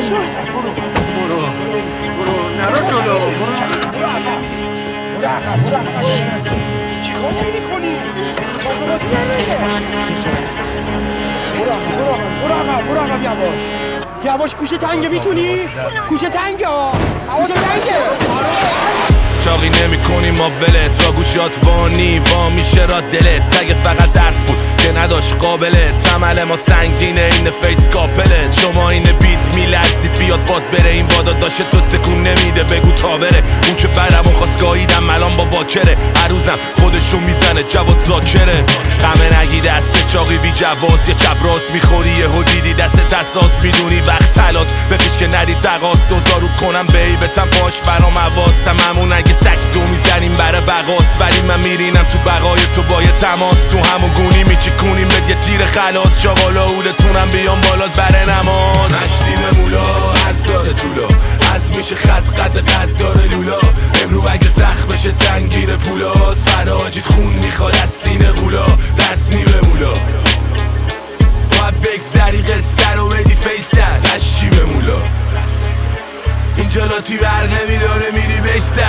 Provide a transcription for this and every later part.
برو نرو جلو چیکار داری میکنی؟ برو عقب یواش کوشه تنگه میتونی؟ کوشه تنگه چاقی نمی کنی ما ولت را گوشات وانی وا میشه را دلت تگ فقط درس بود که نداشت قابله تمل ما سنگینه این فیس کاپلت شما این بیت میلرزید بیاد باد بره این بادا داشته تو تکون نمیده بگو تا بره اون که برمون خواست گاهیدم الان با واکره هر روزم خودشو میزنه جواد زاکره غمه نگی دست چاقی بی جواز یه چپ راست میخوری یه دیدی دست دستاس میدونی وقت تلاس بپیش که ندی تقاس دوزارو کنم بیبتم پاش برام عواسم همون اگه سک دو میزنیم برای بقاس ولی من میرینم تو بقای تو با یه تماس تو همون گونی میچکونیم بد یه تیر خلاص چاقالا اولتونم بیام بالات بره نماز مشتی به مولا از داره طولا از میشه خط قد داره لولا امرو اگه زخمشه تنگیر پولاس فراجید خون میخواد از سینه غولا دست نیمه مولا باید بگذری قصه رو بدی فیست تشچی به مولا اینجا لاتی بر نمیداره میری بشته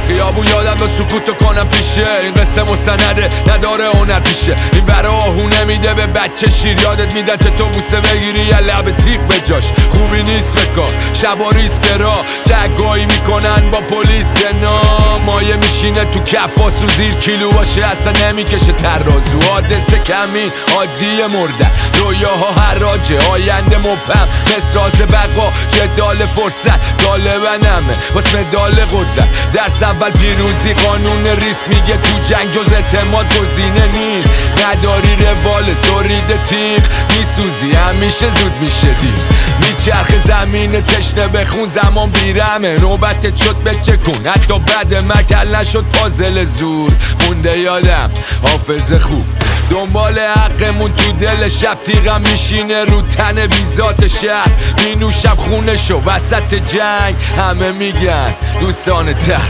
خیابون یادم با سکوتو کنم پیشه این قصه مستنده نداره هنر پیشه این ورا آهو نمیده به بچه شیر یادت میدن چه تو بوسه بگیری یه لب تیغ به جاش خوبی نیست بکار شبا ریسک را تگایی میکنن با پلیس نام مایه میشینه تو کفاس و زیر کیلو باشه اصلا نمیکشه ترازو حادثه کمین عادی مردن رویاها حراجه آینده مبهم مسراز بقا جدال فرصت طالبنمه واسه مدال قدرت درس اول پیروزی قانون ریسک میگه تو جنگ جز اعتماد گزینه نی نداری روال سرید تیغ میسوزی همیشه زود میشه دیر میچرخ زمین تشنه بخون زمان بیرمه نوبتت شد بچه کن حتی بعد مکل نشد پازل زور مونده یادم حافظه خوب دنبال حقمون تو دل شب تیغم میشینه رو تن بیزات شهر مینوشم خونشو وسط جنگ همه میگن دوستان تر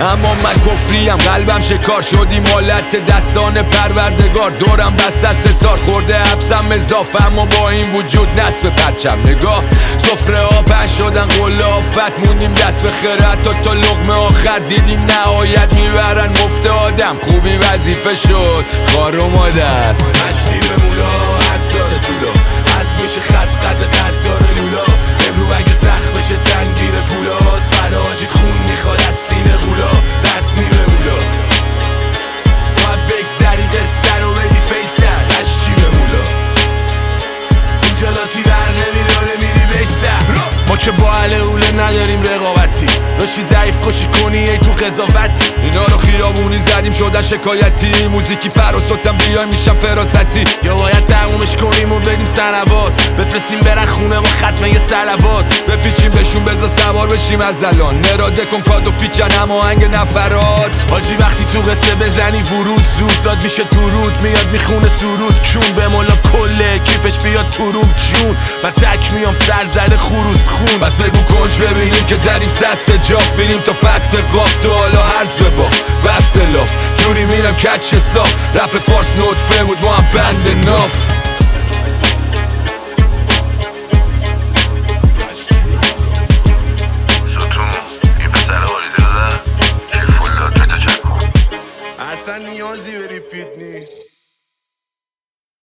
اما من کفریم قلبم شکار شدی مالت دستان پروردگار دورم بست دست سار خورده حبسم اضافه اما با این وجود نصف پرچم نگاه سفره ها پهن شدن قلافت موندیم دست به خیرت تا لقمه آخر دیدیم نهایت میبرن مفت آدم خوبی وظیفه شد خار و مادر مشتی به مولا از داره طولا از میشه خط قد داره لولا امرو اگه زخمشه تنگیر پولاس فراجید خون میخواد از سینه غولا دست نیمه مولا باید بگذری قصه رو بدی فیست تشچی به مولا اینجا لاتی بر نمیداره میری بشته ما که با اهل اوله نداریم رقابتی داشتی ضعیف کشی کنی ای تو قضاوتی اینا رو خیابونی زدیم شدن شکایتی موزیکی فراسوتم بیایم میشم فراستی یا باید تمومش کنیم و بدیم سنوات بفرستیم برن خونه ما ختمه یه سلوات بپیچیم بهشون بزا سوار بشیم از الان نراده کن کادو پیچن هماهنگ نفرات حاجی وقتی تو قصه بزنی ورود زود داد میشه تو رود میاد میخونه سرود کون به مولا کله کیفش بیاد تو روم جون من تک میام سر زده خروس خون بس بگو کنج ببینیم که زدیم صد سجاف بینیم تا فت قاف تو حالا هرز بباف بس لاف جوری میرم کچ صاف رپ فارس نوت بود ما هم بند ناف